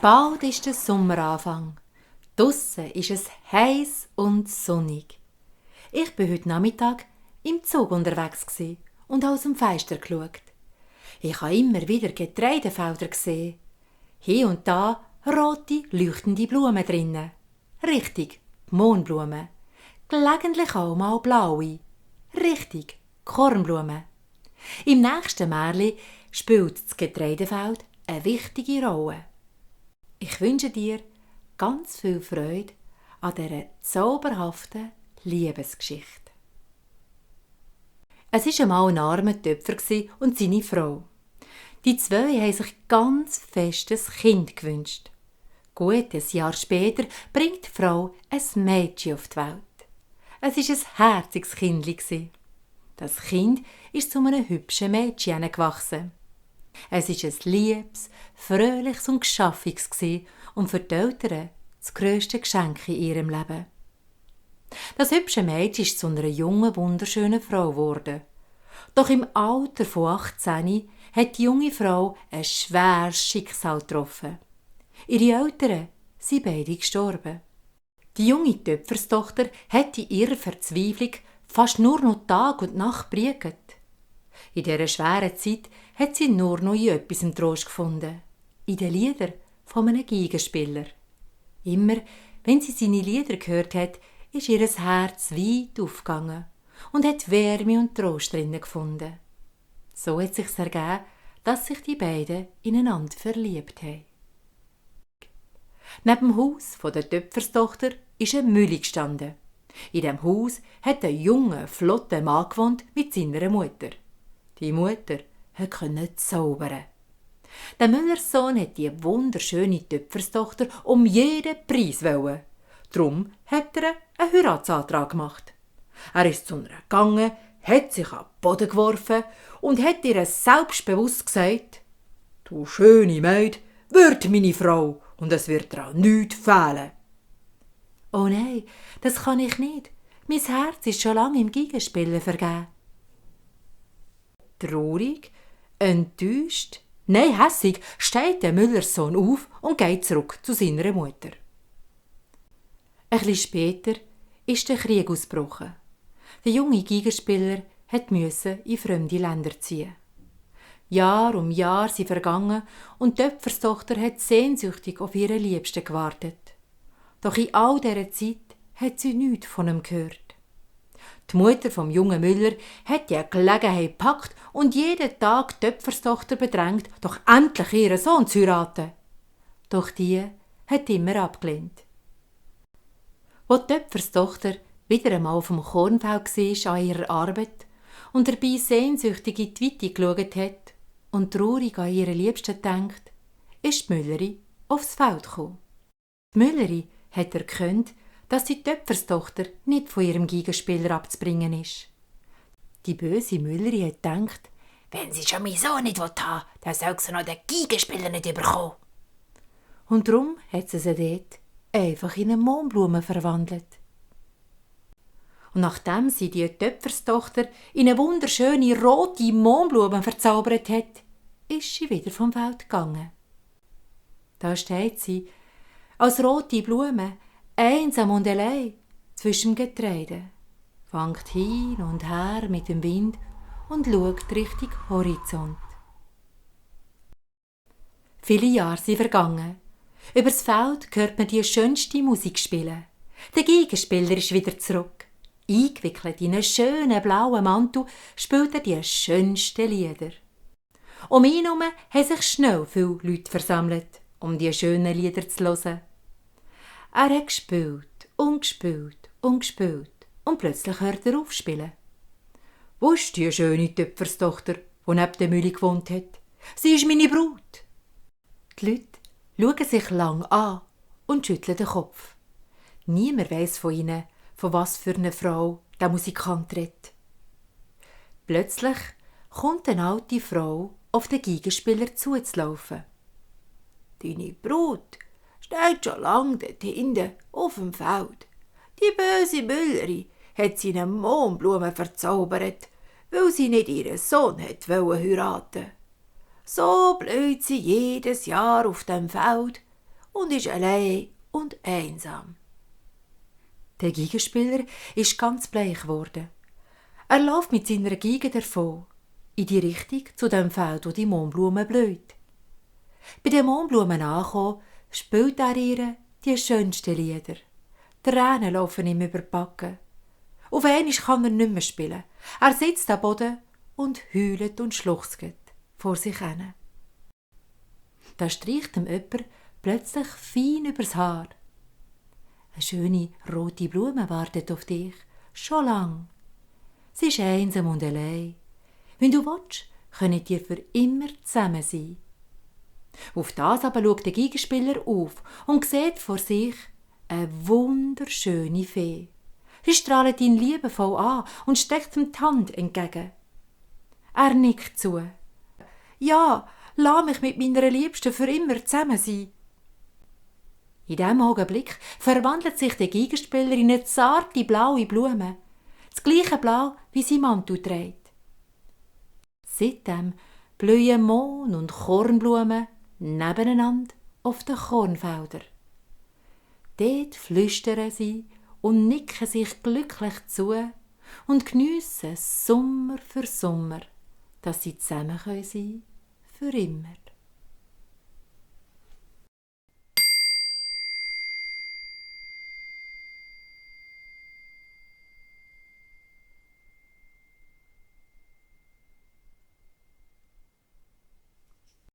Bald ist der Sommeranfang. Draussen ist es heiß und sonnig. Ich bin heute Nachmittag im Zug unterwegs und aus dem Fenster geschaut. Ich habe immer wieder Getreidefelder gesehen. Hier und da rote, leuchtende Blumen drinnen. Richtig, Mohnblumen. Gelegentlich auch mal blaue. Richtig, Kornblumen. Im nächsten Märli spielt das Getreidefeld eine wichtige Rolle. Ich wünsche dir ganz viel Freude an dieser zauberhaften Liebesgeschichte. Es war einmal ein armer Töpfer und seine Frau. Die zwei haben sich ganz festes Kind gewünscht. Gut, ein Jahr später bringt die Frau ein Mädchen auf die Welt. Es war ein herziges Kindli. Das Kind ist zu einem hübschen Mädchen gewachsen. Es war ein liebes, fröhliches und geschaffiges und für die Eltern das grösste Geschenk in ihrem Leben. Das hübsche Mädchen ist zu einer jungen, wunderschönen Frau geworden. Doch im Alter von 18 hat die junge Frau ein schweres Schicksal getroffen. Ihre Eltern sind beide gestorben. Die junge Töpferstochter hat in ihrer Verzweiflung fast nur noch Tag und Nacht gebrütet. In dieser schweren Zeit hat sie nur noch in etwas Trost gefunden. In den Liedern von einem Geigenspieler. Immer, wenn sie seine Lieder gehört hat, ist ihr Herz weit aufgegangen und hat Wärme und Trost drinnen gefunden. So hat es sich ergeben, dass sich die beiden ineinander verliebt haben. Neben dem Haus der Töpferstochter ist eine Mühle gestanden. In diesem Haus hat ein junger, flotter Mann gewohnt mit seiner Mutter. Die Mutter konnte zaubern. Der Müllerssohn hat die wunderschöne Töpferstochter um jeden Preis wollen. Darum hat er einen Heiratsantrag gemacht. Er ist zu ihr gegangen, hat sich an den Boden geworfen und hat ihr selbstbewusst gesagt: «Du schöne Maid, wird meine Frau und es wird daran nichts fehlen.» «Oh nein, das kann ich nicht. Mein Herz ist schon lange im Geigenspielen vergeben.» Traurig, enttäuscht, nein, hässig, steht der Müllerssohn auf und geht zurück zu seiner Mutter. Ein bisschen später ist der Krieg ausgebrochen. Der junge Geigenspieler musste in fremde Länder ziehen. Jahr um Jahr sind vergangen und die Töpferstochter hat sehnsüchtig auf ihren Liebsten gewartet. Doch in all dieser Zeit hat sie nichts von ihm gehört. Die Mutter vom jungen Müller hat die Gelegenheit gepackt und jeden Tag die Töpferstochter bedrängt, doch endlich ihren Sohn zu heiraten. Doch die hat immer abgelehnt. Als die Töpferstochter wieder einmal auf dem Kornfeld war an ihrer Arbeit und dabei sehnsüchtig in die Weite geschaut hat und traurig an ihren Liebsten denkt, ist die Mülleri aufs Feld gekommen. Die Mülleri hat erkannt, dass die Töpferstochter nicht von ihrem Geigenspieler abzubringen ist. Die böse Mülleri hat gedacht, wenn sie schon meinen Sohn nicht haben will, dann soll sie noch den Geigenspieler nicht bekommen. Und darum hat sie dort einfach in eine Mohnblume verwandelt. Und nachdem sie die Töpferstochter in eine wunderschöne rote Mohnblume verzaubert hat, ist sie wieder vom Feld gegangen. Da steht sie, als rote Blume, einsam und allein zwischen dem Getreide, wankt hin und her mit dem Wind und schaut Richtung Horizont. Viele Jahre sind vergangen. Übers Feld hört man die schönste Musik spielen. Der Geigenspieler ist wieder zurück. Eingewickelt in einen schönen blauen Mantel spielt er die schönsten Lieder. Um ihn herum haben sich schnell viele Leute versammelt, um die schönen Lieder zu hören. Er hat gespielt und gespielt und gespielt und plötzlich hört er auf zu spielen. «Wo ist die schöne Töpferstochter, die neben der Mühle gewohnt hat? Sie ist meine Brut!» Die Leute schauen sich lang an und schütteln den Kopf. Niemand weiss von ihnen, von was für einer Frau der Musikant redet. Plötzlich kommt eine alte Frau auf den Geigenspieler zuzulaufen. «Deine Brut steht schon lange dort hinten auf dem Feld. Die böse Mülleri hat sie in eine Mohnblume verzaubert, weil sie nicht ihren Sohn heiraten wollte. So blüht sie jedes Jahr auf dem Feld und ist allein und einsam. Der Geigenspieler ist ganz bleich geworden. Er läuft mit seiner Geige davon, in die Richtung zu dem Feld, wo die Mohnblume blüht. Bei den Mohnblumen angekommen, spielt er ihr die schönsten Lieder. Tränen laufen ihm über die Backen. Auf einmal kann er nicht mehr spielen. Er sitzt am Boden und heult und schluchzt vor sich hin. Da streicht ihm jemand plötzlich fein übers Haar. Eine schöne rote Blume wartet auf dich, schon lang. Sie ist einsam und allein. Wenn du willst, könnt ihr für immer zusammen sein. Auf das aber schaut der Geigenspieler auf und sieht vor sich eine wunderschöne Fee. Sie strahlt ihn liebevoll an und streckt ihm die Hand entgegen. Er nickt zu. Ja, lass mich mit meiner Liebsten für immer zusammen sein. In diesem Augenblick verwandelt sich der Geigenspieler in eine zarte blaue Blume, das gleiche Blau wie sein Mantel trägt. Seitdem blühen Mohn- und Kornblumen nebeneinander auf den Kornfeldern. Dort flüstern sie und nicken sich glücklich zu und geniessen Sommer für Sommer, dass sie zusammen sein können für immer.